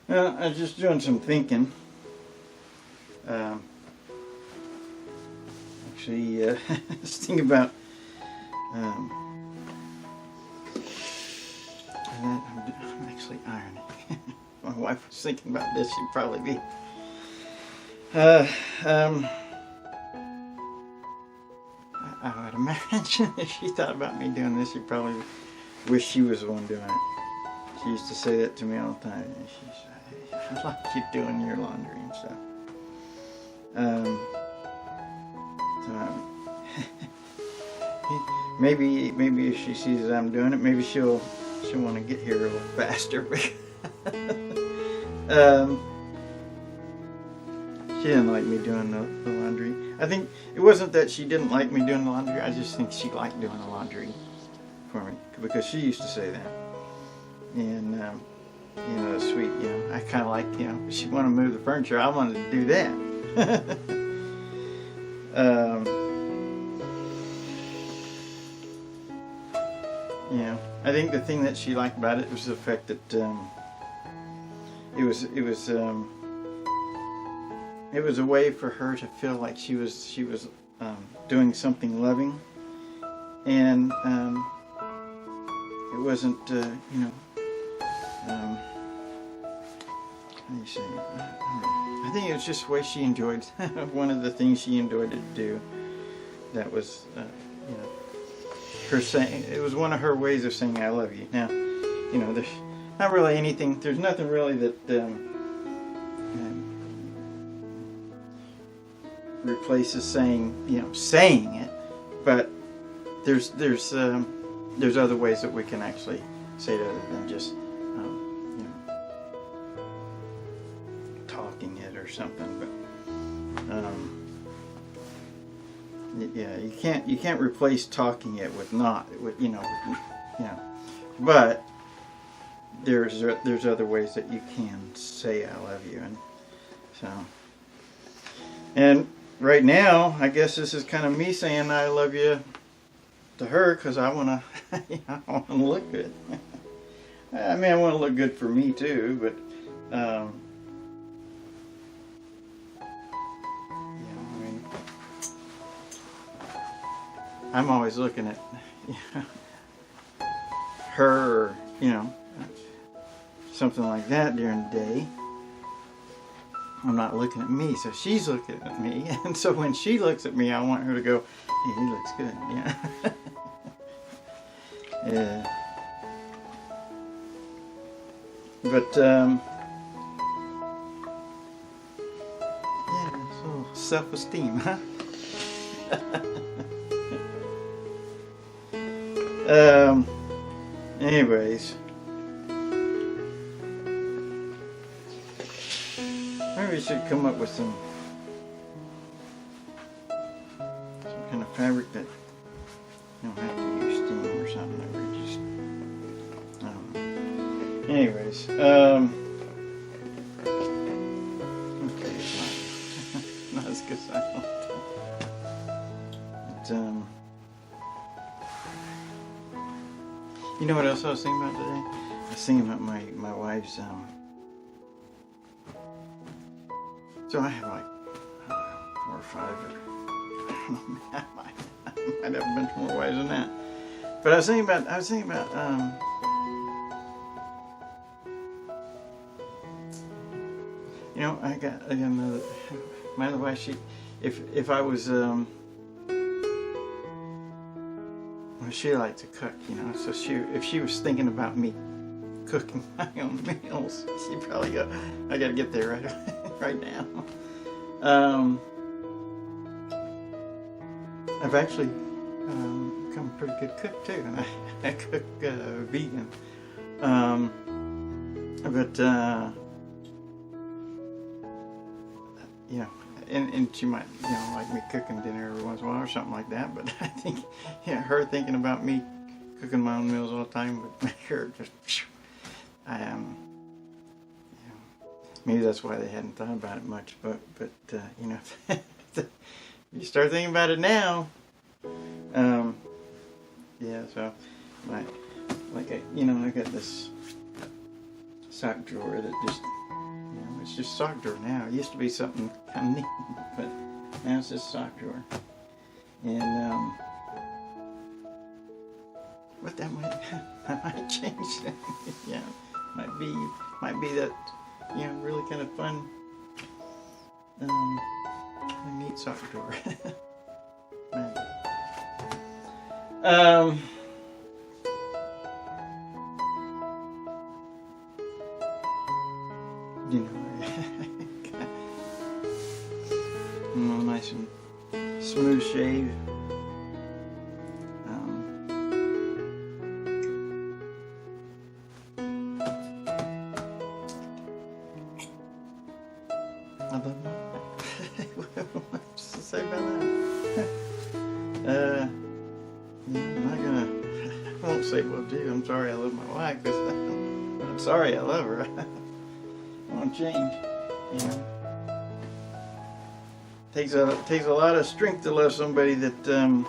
Well, I was just doing some thinking. Um, actually, I was thinking about. I'm actually ironing. My wife was thinking about this. She'd probably be. I would imagine if she thought about me doing this, she'd probably wish she was the one doing it. She used to say that to me all the time. She said, I like you doing your laundry and stuff. Maybe if she sees that I'm doing it, maybe she'll want to get here a little faster. She didn't like me doing the laundry. I think it wasn't that she didn't like me doing the laundry. I just think she liked doing the laundry for me because she used to say that. And you know, sweet. You know, I kind of like, you know, she wanted to move the furniture. I wanted to do that. You know, I think the thing that she liked about it was the fact that it was a way for her to feel like she was doing something loving, and it wasn't you know, how do you say it? I think it was just the way she enjoyed one of the things she enjoyed to do. That was you know, her saying, it was one of her ways of saying I love you. Now, you know, there's not really anything, there's nothing really that replaces saying, you know, saying it, but there's other ways that we can actually say it other than just you know, talking it or something. But yeah, you can't replace talking it with you know, but there's other ways that you can say I love you. And so, and right now, I guess this is kind of me saying I love you to her because I want to, you know, I want to look good. I mean, I want to look good for me too, but you know, I mean, I'm always looking at, you know, her, or, you know, something like that during the day. I'm not looking at me, so she's looking at me, and so when she looks at me, I want her to go, hey, he looks good, yeah. Yeah. But yeah, so self-esteem, huh? Anyways, maybe we should come up with some kind of fabric that you don't have to use steam or something. That we just, I don't know. Anyways, okay, it's not as good as I want. But you know what else I was thinking about today? I was thinking about my wife's so I have like 4 or 5 or I might have a bunch more wives than that. But I was thinking about you know, I got another, my other wife, if I was well, she liked to cook, you know, so if she was thinking about me cooking my own meals, she'd probably go, I gotta get there right now. I've actually become a pretty good cook too, and I cook vegan. But you know, and she might, you know, like me cooking dinner every once in a while or something like that. But I think, yeah, her thinking about me cooking my own meals all the time would make her just, you know, maybe that's why they hadn't thought about it much. But you know, you start thinking about it now. Yeah, so you know, I got this sock drawer that just It's just sock drawer now. It used to be something kind of neat, but now it's just sock drawer. And what that might, I might change that. Yeah, might be that, you know, really kind of fun, neat sock drawer. You know, nice and smooth shave. I love my what's to say about that? Yeah, I'm not gonna. I won't say will do. I'm sorry I love my wife, because I'm sorry I love her. I won't change. You know, takes a lot of strength to love somebody that you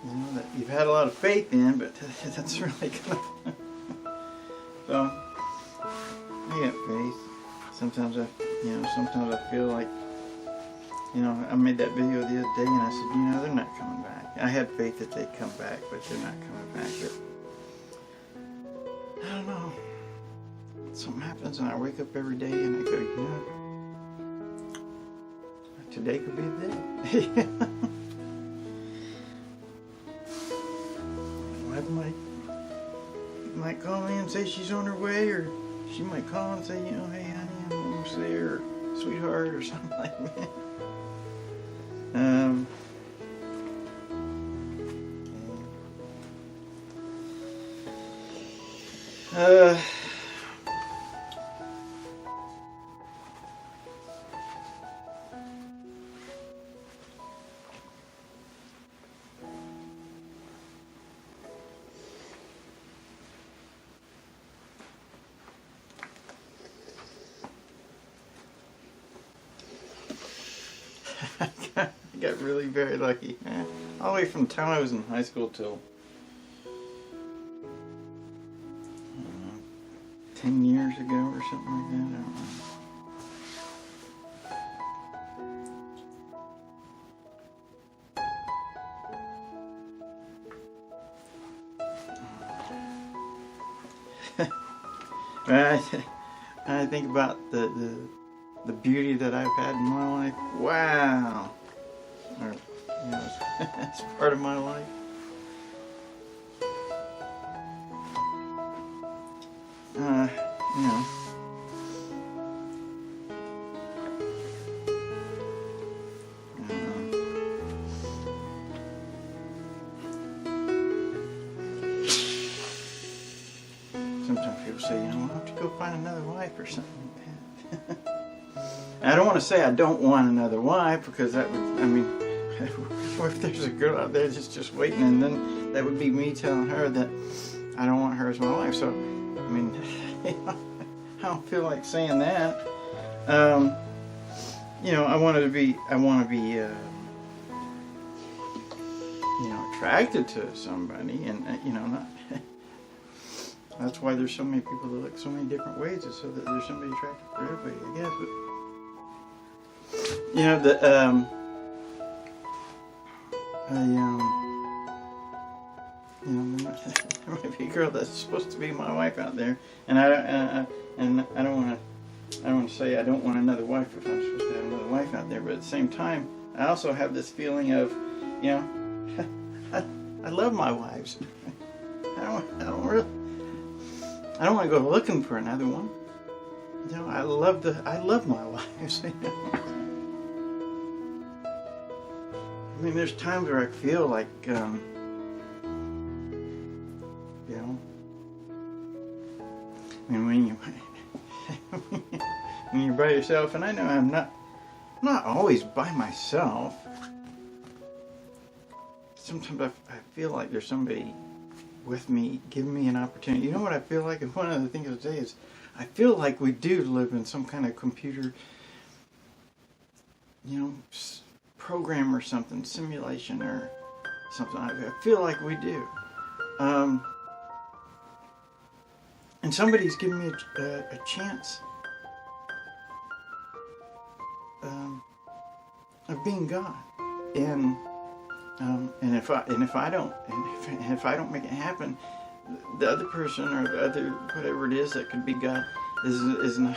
know, that you've had a lot of faith in, but that's really kind of so. I got faith. Sometimes I feel like, you know, I made that video the other day and I said, you know, they're not coming back. I had faith that they'd come back, but they're not coming back. But I don't know. Something happens and I wake up every day and I go, you know, today could be the day. My wife might call me and say she's on her way, or she might call and say, you know, hey honey, I'm almost there, or sweetheart, or something like that. I got really very lucky. All the way from the time I was in high school till 10 years ago or something like that. I don't know. I think about the beauty that I've had in my life. Wow. Or, you know, it's part of my life. You know. Sometimes people say, you know, why don't you go find another wife or something like that. I don't want to say I don't want another wife, because that would, I mean, what if there's a girl out there just waiting, and then that would be me telling her that I don't want her as my wife. So, I mean, I don't feel like saying that. You know, I want to be, you know, attracted to somebody, and you know, not. That's why there's so many people that look so many different ways, is so that there's somebody attractive for everybody, I guess. But you know, you know, there might be a girl that's supposed to be my wife out there, and I don't want to say I don't want another wife if I'm supposed to have another wife out there. But at the same time, I also have this feeling of, you know, I love my wives. I don't want to go looking for another one. You know, I love my wives. You know? I mean, there's times where I feel like, you know, I mean, when you're by yourself, and I know I'm not always by myself. Sometimes I feel like there's somebody with me, giving me an opportunity. You know what I feel like? And one of the things I say is, I feel like we do live in some kind of computer, you know, program or something, simulation or something. I feel like we do. And and somebody's giving me a chance of being God, and if I don't make it happen, the other person or the other whatever it is that could be God is not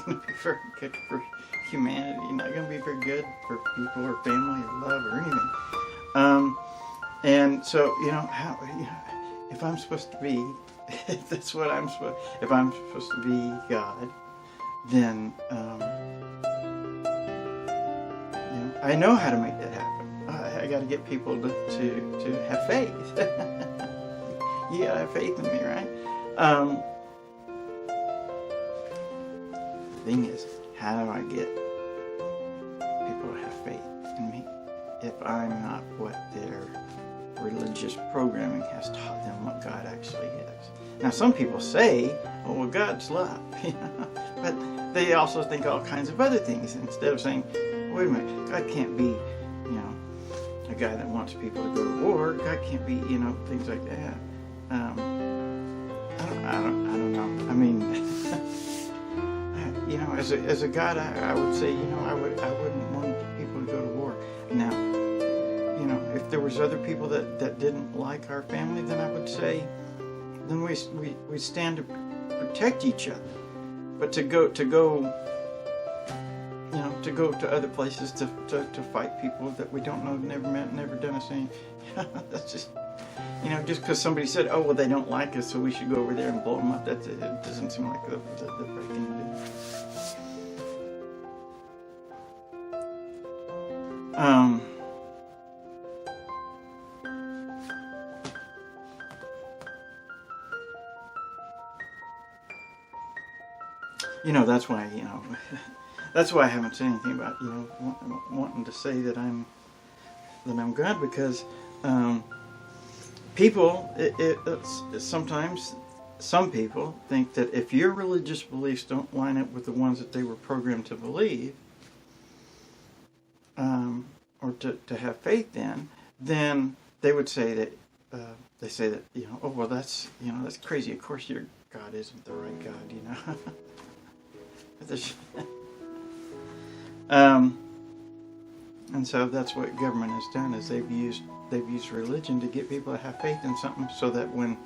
going to be very good for humanity. Not going to be very good for people or family or love or anything. And so how if I'm supposed to be, if that's what if I'm supposed to be God, then I know how to make that happen. I got to get people to have faith. You gotta have faith in me, right? The thing is, how do I get people to have faith in me if I'm not what their religious programming has taught them what God actually is? Now, some people say, "Oh, well, God's love," but they also think all kinds of other things instead of saying, "Wait a minute, God can't be, a guy that wants people to go to war. God can't be, things like that." I don't know. I mean, as a God, I would say, I wouldn't want people to go to war. Now, if there was other people that didn't like our family, then I would say, then we stand to protect each other. But to go to other places to fight people that we don't know, never met, never done us any, that's just. Just because somebody said, "Oh, well, they don't like us, so we should go over there and blow them up," it doesn't seem like the right thing to do. That's why, that's why I haven't said anything about, wanting to say that I'm God, because, people, sometimes some people think that if your religious beliefs don't line up with the ones that they were programmed to believe, or to have faith in, then they would say that "Oh, well, that's crazy. Of course your God isn't the right God, And so that's what government has done, is they've used religion to get people to have faith in something, so that when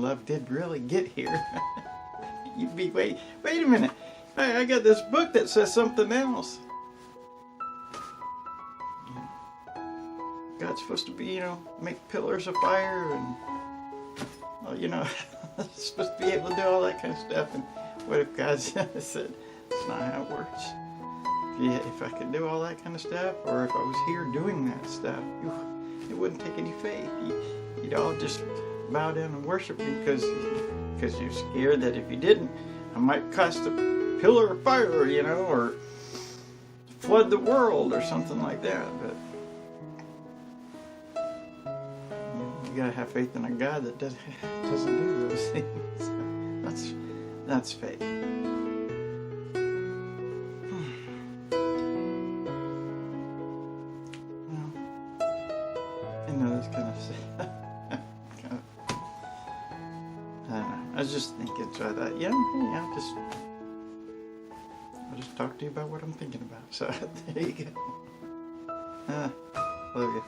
love did really get here, you'd be, wait a minute, I got this book that says something else. God's supposed to be, make pillars of fire, and supposed to be able to do all that kind of stuff. And what if God said, "That's not how it works"? If I could do all that kind of stuff, or if I was here doing that stuff, it wouldn't take any faith. You'd all just bow down and worship me because you're scared that if you didn't, I might cast a pillar of fire, or flood the world or something like that. But you gotta have faith in a God that doesn't do those things. That's faith. I was just thinking, so I thought, I'll just talk to you about what I'm thinking about. So there you go. Love you.